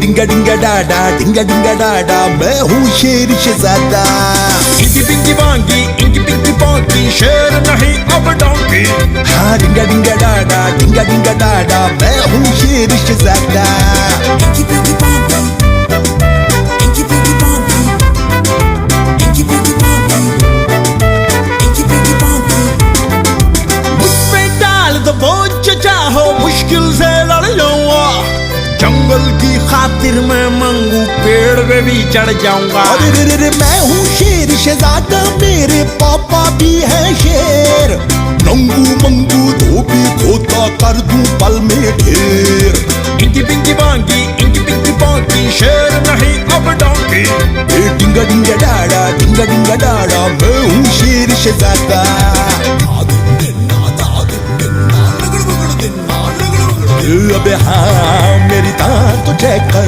डिंगा डिंगा डाडा मैं हूँ शेर शहजादा। इंकी पिंकी पांकी शेर नहीं अब डोंकी। हाँ डिंगा डिंगा डाडा मैं हूँ शेर शहजादा। Inky Pinky Ponky, Inky Pinky Ponky, Inky Pinky Ponky, Inky Pinky Ponky. मुझ पे डाल दो बोझ चाहो मुश्किल से लड़ जाऊंगा। जंगल की खातिर मैं मंगू पेड़ पे भी चढ़ जाऊंगा। अरे रे मैं हूँ शेर शहजादा, मेरे पापा भी है शेर। नंगू मंगू धोबी खोता कर दूं पल में ढेर। इंकी पिंकी पांकी शेर नहीं अब डोंकी। डिंगा डिंगा डाडा मैं हूँ शेर शहजादा। अबे हाँ मेरी दांत तो चेक कर।